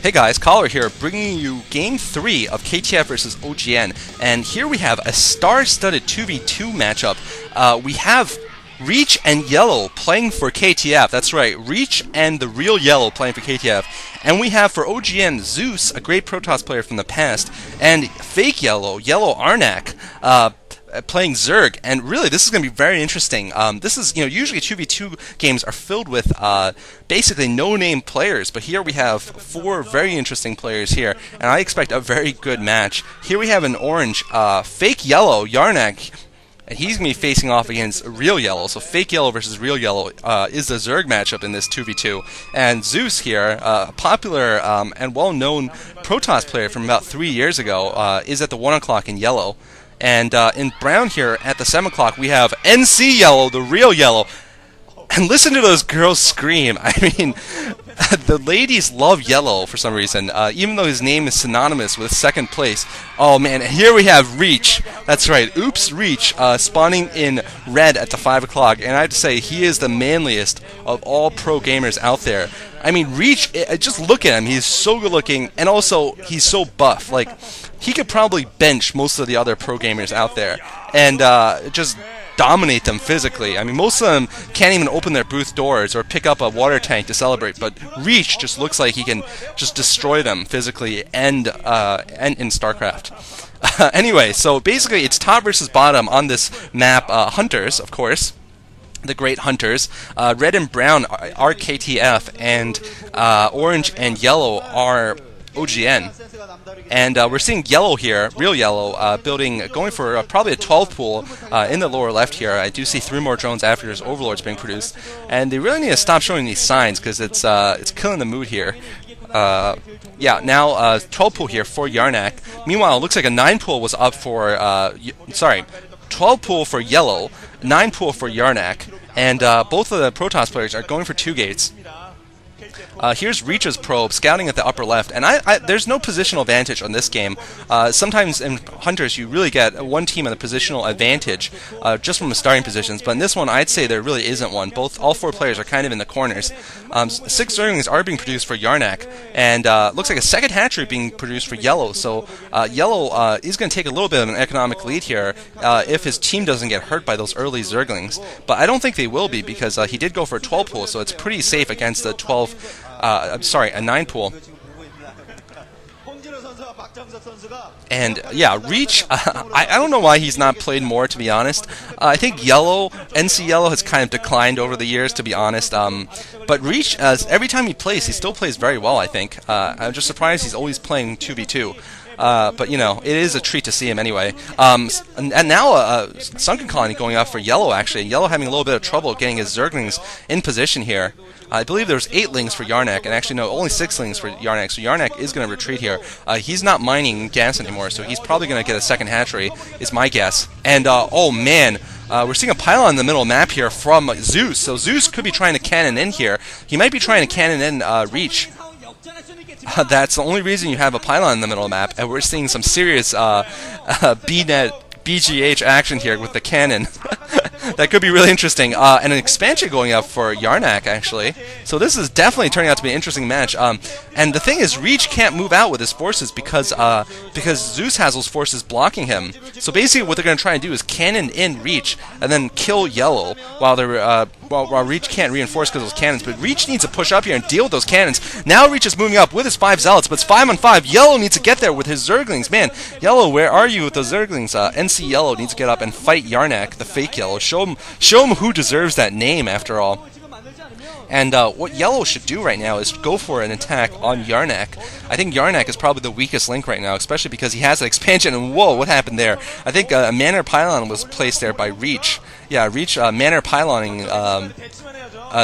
Hey guys, Caller here, bringing you Game 3 of KTF versus OGN, and here we have a star-studded 2v2 matchup. We have Reach and Yellow playing for KTF, that's right, Reach and the real Yellow playing for KTF, and we have for OGN, Zeus, a great Protoss player from the past, and fake Yellow Arnc, playing Zerg, and really this is going to be very interesting. This is, usually 2v2 games are filled with basically no-name players, but here we have 4 very interesting players here, and I expect a very good match. Here we have an orange, fake Yellow, Arnc, and he's going to be facing off against real Yellow, so fake Yellow versus real Yellow is the Zerg matchup in this 2v2. And Zeus here, a popular and well-known Protoss player from about 3 years ago, is at the 1 o'clock in Yellow. And in brown here, at the 7 o'clock, we have NC Yellow, the real Yellow. And listen to those girls scream. I mean, the ladies love Yellow for some reason, even though his name is synonymous with second place. Oh man, here we have Reach. That's right, Oops Reach, spawning in red at the 5 o'clock. And I have to say, he is the manliest of all pro gamers out there. I mean, Reach, just look at him. He's so good looking, and also he's so buff. Like, he could probably bench most of the other pro gamers out there and just dominate them physically. I mean, most of them can't even open their booth doors or pick up a water tank to celebrate, but Reach just looks like he can just destroy them physically and in StarCraft. Anyway, so basically it's top versus bottom on this map. Hunters, of course. The great Hunters. Red and brown are KTF, and orange and yellow are OGN. And we're seeing Yellow here, real Yellow, going for probably a 12 pool in the lower left here. I do see 3 more drones after his Overlords being produced, and they really need to stop showing these signs because it's killing the mood here. Yeah, now 12 pool here for Arnc. Meanwhile, it looks like a 9 pool was up for 12 pool for Yellow, 9 pool for Arnc, and both of the Protoss players are going for 2 gates. Here's Reach's probe scouting at the upper left, and there's no positional advantage on this game. Sometimes in Hunters you really get one team in the positional advantage just from the starting positions, but in this one I'd say there really isn't one. All 4 players are kind of in the corners. 6 Zerglings are being produced for Arnc, and looks like a second hatchery being produced for Yellow, so Yellow is going to take a little bit of an economic lead here if his team doesn't get hurt by those early Zerglings, but I don't think they will be because he did go for a 12 pool, so it's pretty safe against the a 9 pool. And yeah, Reach, I don't know why he's not played more, to be honest. I think NC Yellow has kind of declined over the years, to be honest. But Reach, every time he plays, he still plays very well, I think. I'm just surprised he's always playing 2v2. But it is a treat to see him anyway. And now Sunken Colony going up for Yellow, actually. Yellow having a little bit of trouble getting his Zerglings in position here. I believe there's 8 lings for Arnc, and actually no, only 6 lings for Arnc, so Arnc is going to retreat here. He's not mining gas anymore, so he's probably going to get a second hatchery, is my guess. And, oh man, we're seeing a pylon in the middle map here from Zeus, so Zeus could be trying to cannon in here. He might be trying to cannon in Reach. That's the only reason you have a pylon in the middle of the map, and we're seeing some serious BNet BGH action here with the cannon. That could be really interesting. And an expansion going up for Arnc, actually. So this is definitely turning out to be an interesting match. And the thing is, Reach can't move out with his forces because Zeus has those forces blocking him. So basically what they're going to try and do is cannon in Reach and then kill Yellow while Reach can't reinforce because of those cannons. But Reach needs to push up here and deal with those cannons. Now Reach is moving up with his 5 Zealots, but it's 5 on 5. Yellow needs to get there with his Zerglings. Man, Yellow, where are you with those Zerglings? NC Yellow needs to get up and fight Arnc, the fake Yellow. Show him who deserves that name, after all. And what Yellow should do right now is go for an attack on Arnc. I think Arnc is probably the weakest link right now, especially because he has an expansion, and whoa, what happened there? I think a Manor Pylon was placed there by Reach. Yeah, Reach Manor Pyloning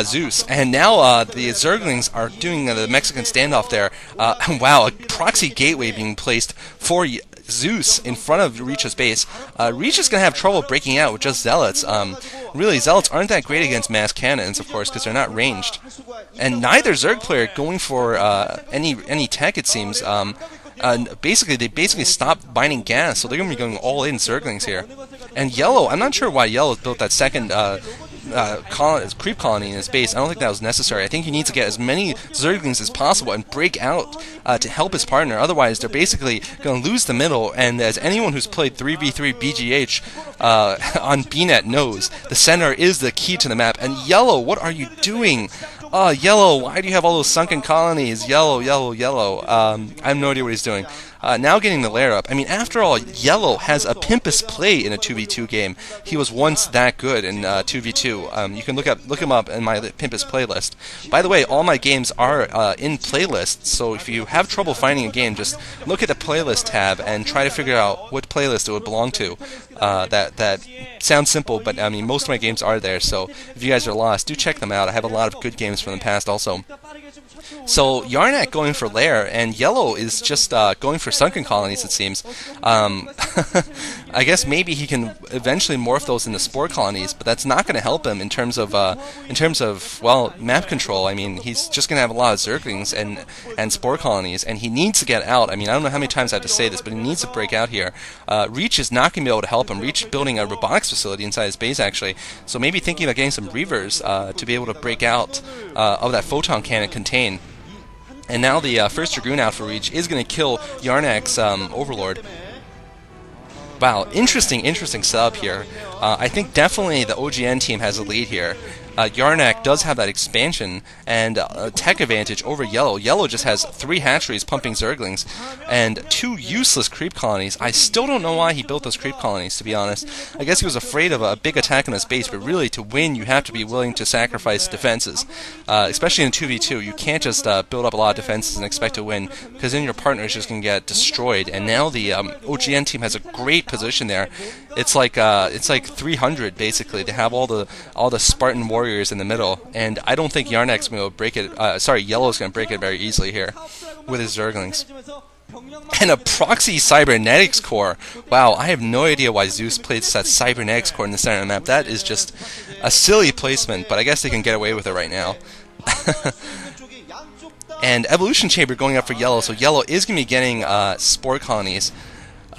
Zeus. And now the Zerglings are doing the Mexican standoff there. Wow, a proxy gateway being placed for Zeus in front of Reach's base. Reach is going to have trouble breaking out with just Zealots. Really, Zealots aren't that great against mass cannons, of course, because they're not ranged. And neither Zerg player going for any tech, it seems. They stopped binding gas, so they're going to be going all in Zerglings here. And Yellow, I'm not sure why Yellow built that second creep colony in his base. I don't think that was necessary. I think he needs to get as many Zerglings as possible and break out to help his partner. Otherwise, they're basically going to lose the middle. And as anyone who's played 3v3 BGH on BNet knows, the center is the key to the map. And Yellow, what are you doing? Yellow, why do you have all those sunken colonies? Yellow, Yellow, Yellow. I have no idea what he's doing. Now getting the lair up. I mean, after all, Yellow has a pimpus play in a 2v2 game. He was once that good in 2v2. You can look him up in my pimpus playlist. By the way, all my games are in playlists, so if you have trouble finding a game, just look at the playlist tab and try to figure out what playlist it would belong to. That sounds simple, but I mean, most of my games are there, so if you guys are lost, do check them out. I have a lot of good games from the past also. So Arnc going for lair, and Yellow is just going for sunken colonies, it seems. I guess maybe he can eventually morph those into spore colonies, but that's not going to help him in terms of well, map control. I mean, he's just going to have a lot of Zerglings and spore colonies, and he needs to get out. I mean, I don't know how many times I have to say this, but he needs to break out here. Reach is not going to be able to help him. Reach building a robotics facility inside his base, actually, so maybe thinking about getting some Reavers to be able to break out of that photon cannon contain. And now the first Dragoon out for Reach is going to kill Arnc's Overlord. Wow, interesting setup here. I think definitely the OGN team has a lead here. Arnc does have that expansion and tech advantage over Yellow. Yellow just has 3 hatcheries pumping Zerglings and 2 useless creep colonies. I still don't know why he built those creep colonies, to be honest. I guess he was afraid of a big attack on his base, but really to win you have to be willing to sacrifice defenses. Especially in 2v2, you can't just build up a lot of defenses and expect to win, because then your partner is just going to get destroyed. And now the OGN team has a great position there. It's like 300 basically. They have all the Spartan warriors in the middle, and I don't think Arnc's going to break it. Yellow's going to break it very easily here with his Zerglings. And a proxy cybernetics core. Wow, I have no idea why Zeus plays that cybernetics core in the center of the map. That is just a silly placement, but I guess they can get away with it right now. And evolution chamber going up for Yellow, so Yellow is going to be getting spore colonies.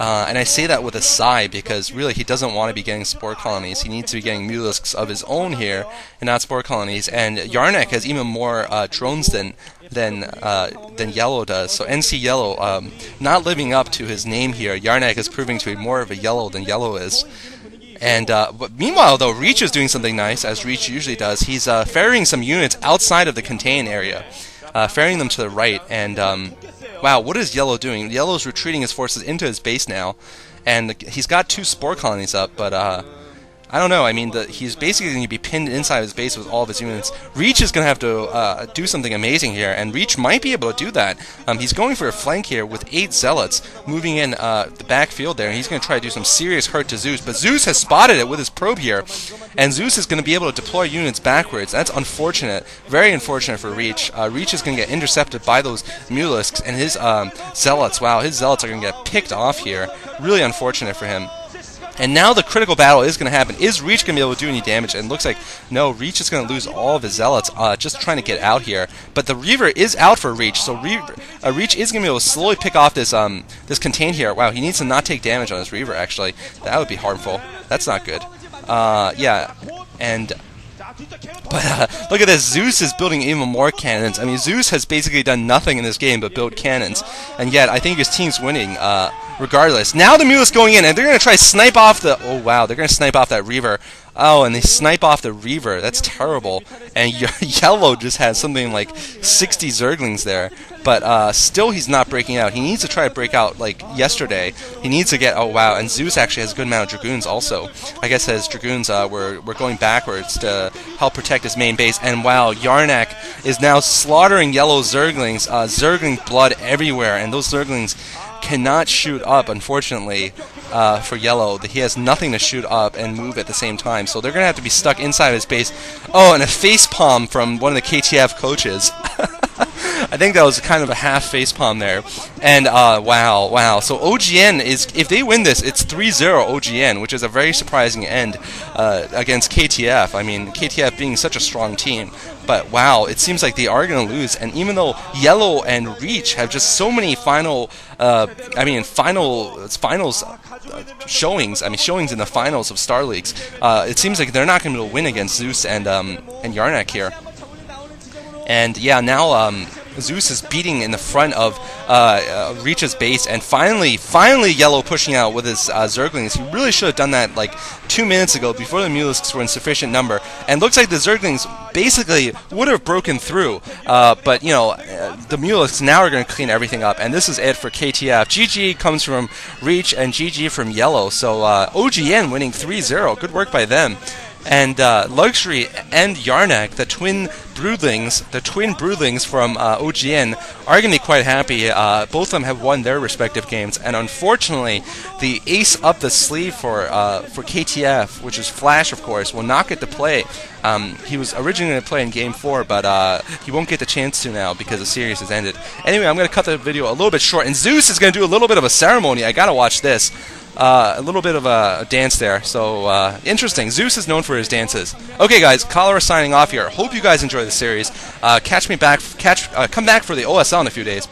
And I say that with a sigh, because really he doesn't want to be getting spore colonies. He needs to be getting mulisks of his own here, and not spore colonies. And Arnc has even more drones than Yellow does. So NC Yellow not living up to his name here. Arnc is proving to be more of a Yellow than Yellow is. And but meanwhile, though, Reach is doing something nice, as Reach usually does. He's ferrying some units outside of the contain area, ferrying them to the right, and wow, what is Yellow doing? Yellow's retreating his forces into his base now, and he's got 2 spore colonies up, but I don't know. I mean, he's basically going to be pinned inside his base with all of his units. Reach is going to have to do something amazing here, and Reach might be able to do that. He's going for a flank here with 8 Zealots moving in the backfield there, and he's going to try to do some serious hurt to Zeus. But Zeus has spotted it with his probe here, and Zeus is going to be able to deploy units backwards. That's unfortunate, very unfortunate for Reach. Reach is going to get intercepted by those Mulisks, and his Zealots, wow, his Zealots are going to get picked off here. Really unfortunate for him. And now the critical battle is going to happen. Is Reach going to be able to do any damage? And it looks like, no, Reach is going to lose all of his Zealots just trying to get out here. But the Reaver is out for Reach, so Reach is going to be able to slowly pick off this this contain here. Wow, he needs to not take damage on his Reaver, actually. That would be harmful. That's not good. Yeah, and... But look at this, Zeus is building even more cannons. I mean, Zeus has basically done nothing in this game but build cannons, and yet I think his team's winning regardless. Now the Mule's going in, and they're going to try to snipe off the... Oh, wow, they're going to snipe off that Reaver. Oh, and they snipe off the Reaver. That's terrible. And Yellow just has something like 60 Zerglings there. But still he's not breaking out. He needs to try to break out like yesterday. He needs to get... Oh, wow. And Zeus actually has a good amount of Dragoons also. I guess his Dragoons were going backwards to help protect his main base. And wow, Arnc is now slaughtering Yellow Zerglings. Zergling blood everywhere. And those Zerglings cannot shoot up, unfortunately. For Yellow, he has nothing to shoot up and move at the same time, so they're going to have to be stuck inside his base. Oh, and a facepalm from one of the KTF coaches. I think that was kind of a half facepalm there. And wow. So OGN is, if they win this, it's 3-0 OGN, which is a very surprising end against KTF. I mean, KTF being such a strong team. But wow, it seems like they are going to lose. And even though Yellow and Reach have just so many finals showings. I mean, showings in the finals of Star Leagues. It seems like they're not going to be able to win against Zeus and Arnc here. And yeah, now Zeus is beating in the front of Reach's base, and finally Yellow pushing out with his Zerglings. He really should have done that like 2 minutes ago before the Mulisks were in sufficient number. And looks like the Zerglings basically would have broken through, but you know, the Mulisks now are going to clean everything up, and this is it for KTF. GG comes from Reach and GG from Yellow. So OGN winning 3-0. Good work by them. And Luxury and Arnc, the twin broodlings from OGN, are going to be quite happy. Both of them have won their respective games, and unfortunately, the ace up the sleeve for KTF, which is Flash, of course, will not get to play. He was originally going to play in Game 4, but he won't get the chance to now because the series has ended. Anyway, I'm going to cut the video a little bit short, and Zeus is going to do a little bit of a ceremony. I got to watch this. A little bit of a dance there, so interesting. Zeus is known for his dances. Okay, guys, Cholera signing off here. Hope you guys enjoy the series. Come back for the OSL in a few days.